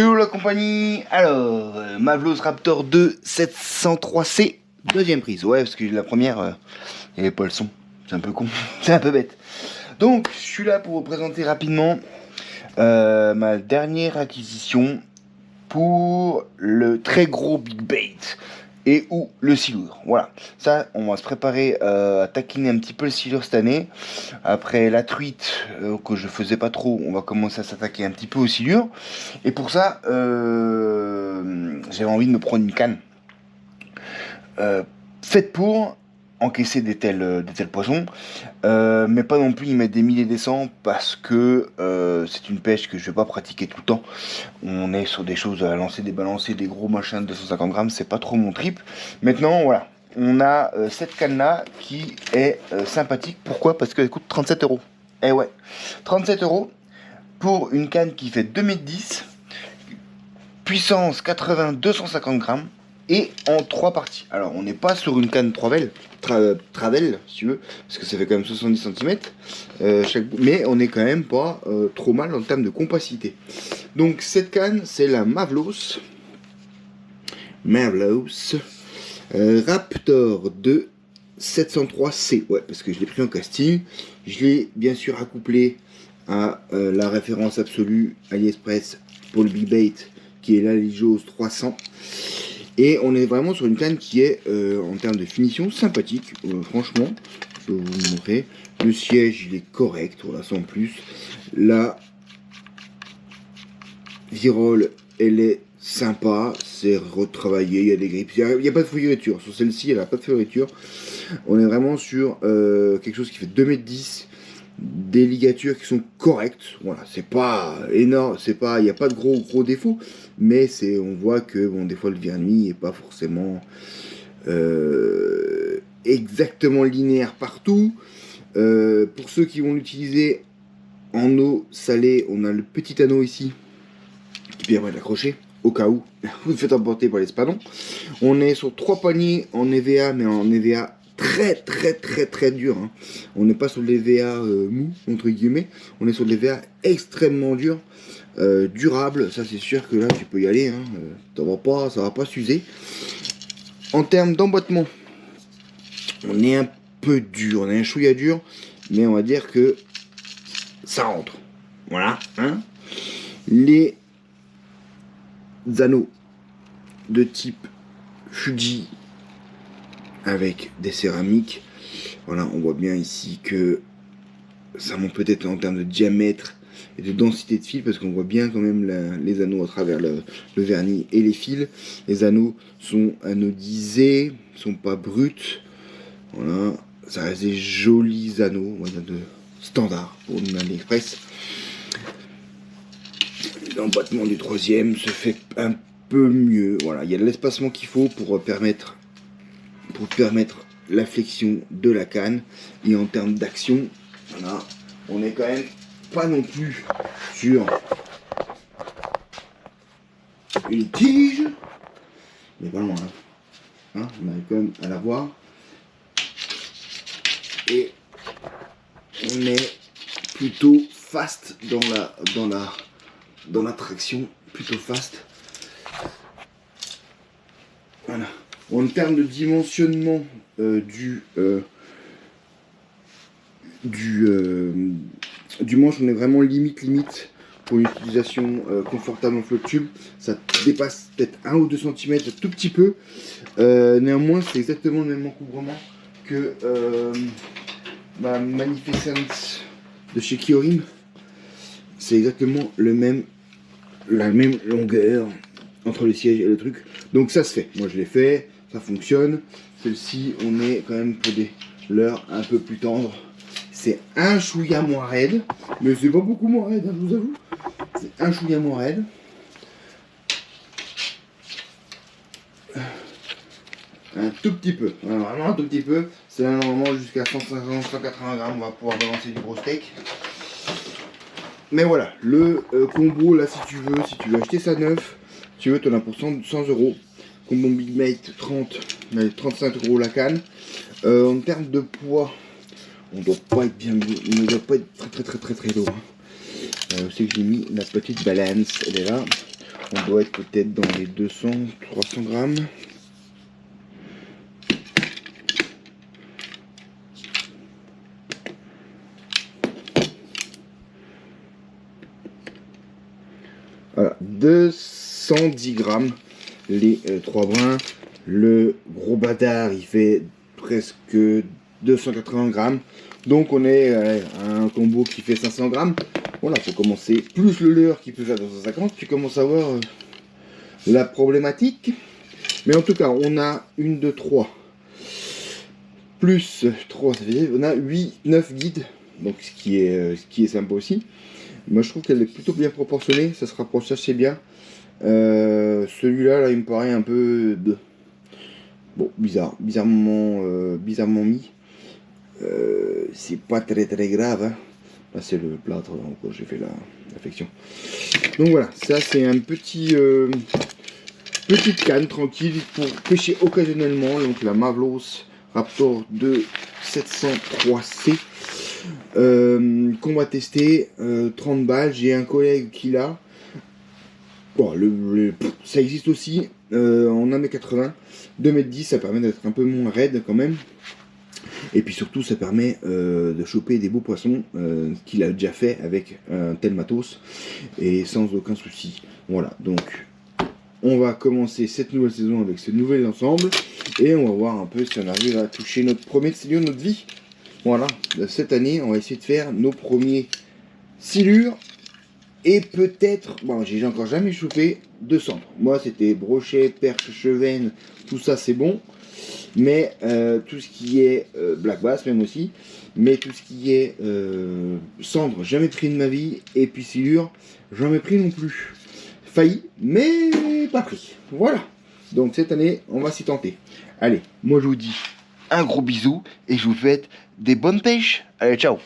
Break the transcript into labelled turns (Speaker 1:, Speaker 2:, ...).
Speaker 1: Hello la compagnie. Alors, Mavlos Raptor 2 703C, deuxième prise. Ouais, parce que la première, il n'y avait pas le son. C'est un peu con, c'est un peu bête. Donc, je suis là pour vous présenter rapidement ma dernière acquisition pour le très gros Big Bait et ou le silure. Voilà, ça, on va se préparer à taquiner un petit peu le silure cette année. Après la truite que je faisais pas trop, on va commencer à s'attaquer un petit peu au silure. Et pour ça, j'avais envie de me prendre une canne faite pour encaisser des tels poissons, mais pas non plus y mettre des milliers des cents parce que c'est une pêche que je vais pas pratiquer tout le temps. On est sur des choses à lancer, des balancers, des gros machins de 250 grammes, c'est pas trop mon trip. Maintenant, voilà, on a cette canne là qui est sympathique. Pourquoi? Parce qu'elle coûte 37 euros. Eh ouais, 37 euros pour une canne qui fait 2,10 m, puissance 80, 250 grammes et en 3 parties. Alors on n'est pas sur une canne Travel, si tu veux, parce que ça fait quand même 70 cm mais on est quand même pas trop mal en termes de compacité. Donc cette canne, c'est la Mavlos Raptor 2 703C. Ouais, parce que je l'ai pris en casting. Je l'ai bien sûr accouplé à la référence absolue AliExpress pour le Big Bait, qui est la Lijos 300. Et on est vraiment sur une canne qui est en termes de finition sympathique. Franchement, je vais vous montrer. Le siège, il est correct, voilà, sans plus. La virole, elle est sympa, c'est retravaillé, il y a des grippes, il n'y a pas de fioriture. Sur celle-ci, elle n'a pas de fioriture. On est vraiment sur quelque chose qui fait 2,10 m, des ligatures qui sont correctes. Voilà, c'est pas énorme, c'est pas, il n'y a pas de gros défauts, mais c'est, on voit que bon, des fois le vernis n'est pas forcément exactement linéaire partout. Pour ceux qui vont l'utiliser en eau salée, on a le petit anneau ici qui permet d'accrocher au cas où vous faites emporter par les spadons. On est sur 3 paniers en EVA, mais en EVA très dur, hein. On n'est pas sur les EVA mou entre guillemets, on est sur des EVA extrêmement durs, durables. Ça c'est sûr que là tu peux y aller, hein. Ça va pas s'user. En termes d'emboîtement, on est un peu dur, on est un chouïa dur, mais on va dire que ça rentre. Voilà, hein. Les anneaux de type Fuji avec des céramiques. Voilà, on voit bien ici que ça monte peut-être en termes de diamètre et de densité de fil, parce qu'on voit bien quand même les anneaux à travers le vernis et les fils. Les anneaux sont anodisés, sont pas bruts. Voilà, ça reste des jolis anneaux, on va dire de standard pour une AliExpress. L'emboîtement du troisième se fait un peu mieux. Voilà, il y a l'espacement qu'il faut pour permettre la flexion de la canne. Et en termes d'action, voilà, on est quand même pas non plus sur une tige, mais pas loin, hein. On arrive quand même à la voir. Et on est plutôt fast dans la traction, plutôt fast. Voilà. En termes de dimensionnement du manche, on est vraiment limite pour une utilisation confortable en flotte tube. Ça dépasse peut-être 1 ou 2 cm, un tout petit peu. Néanmoins, c'est exactement le même encouvrement que ma Magnificent de chez Kyorim. C'est exactement la même longueur entre le siège et le truc. Donc ça se fait. Moi je l'ai fait, ça fonctionne. Celle-ci, on est quand même pour des leurres un peu plus tendres. C'est un chouïa moins raide, mais c'est pas beaucoup moins raide, hein, je vous avoue. C'est un chouïa moins raide. Un tout petit peu, vraiment un tout petit peu. C'est là normalement jusqu'à 150, 180 grammes, on va pouvoir balancer du gros steak. Mais voilà, le combo là, si tu veux acheter ça neuf, si tu veux, tu en as pour 100 euros. Combo Big Bait 35 euros la canne. En termes de poids, on doit pas être bien, on ne doit pas être très lourd. C'est que j'ai mis la petite balance, elle est là. On doit être peut-être dans les 200-300 grammes. Voilà, 210 grammes les 3 brins. Le gros bâtard il fait presque 280 grammes. Donc on est à un combo qui fait 500 grammes. Voilà, faut commencer. Plus le leurre qui peut faire 250, tu commences à voir la problématique. Mais en tout cas, on a 1, 2, 3. Plus 3, ça fait on a 8, 9 guides. Donc ce qui est sympa aussi. Moi je trouve qu'elle est plutôt bien proportionnée, ça se rapproche assez bien. Celui-là, là, il me paraît un peu bon, bizarrement mis. C'est pas très grave. Hein. Là c'est le plâtre où j'ai fait l'affection. Donc voilà, ça c'est un petite canne tranquille pour pêcher occasionnellement. Donc la Mavlos Raptor 2 703C. Qu'on va tester, 30 balles, j'ai un collègue qui l'a. Bon, ça existe aussi en 1m80, 2m10, ça permet d'être un peu moins raide quand même. Et puis surtout, ça permet de choper des beaux poissons qu'il a déjà fait avec un tel matos et sans aucun souci. Voilà, donc on va commencer cette nouvelle saison avec ce nouvel ensemble et on va voir un peu si on arrive à toucher notre premier silure de notre vie. Voilà, cette année, on va essayer de faire nos premiers silures. Et peut-être, bon, j'ai encore jamais chopé de cendres. Moi, c'était brochet, perche, chevenne, tout ça, c'est bon. Mais tout ce qui est black bass, même aussi. Mais tout ce qui est cendre, jamais pris de ma vie. Et puis silure, jamais pris non plus. Failli, mais pas pris. Voilà. Donc cette année, on va s'y tenter. Allez, moi je vous dis un gros bisou et je vous souhaite des bonnes pêches. Allez, ciao.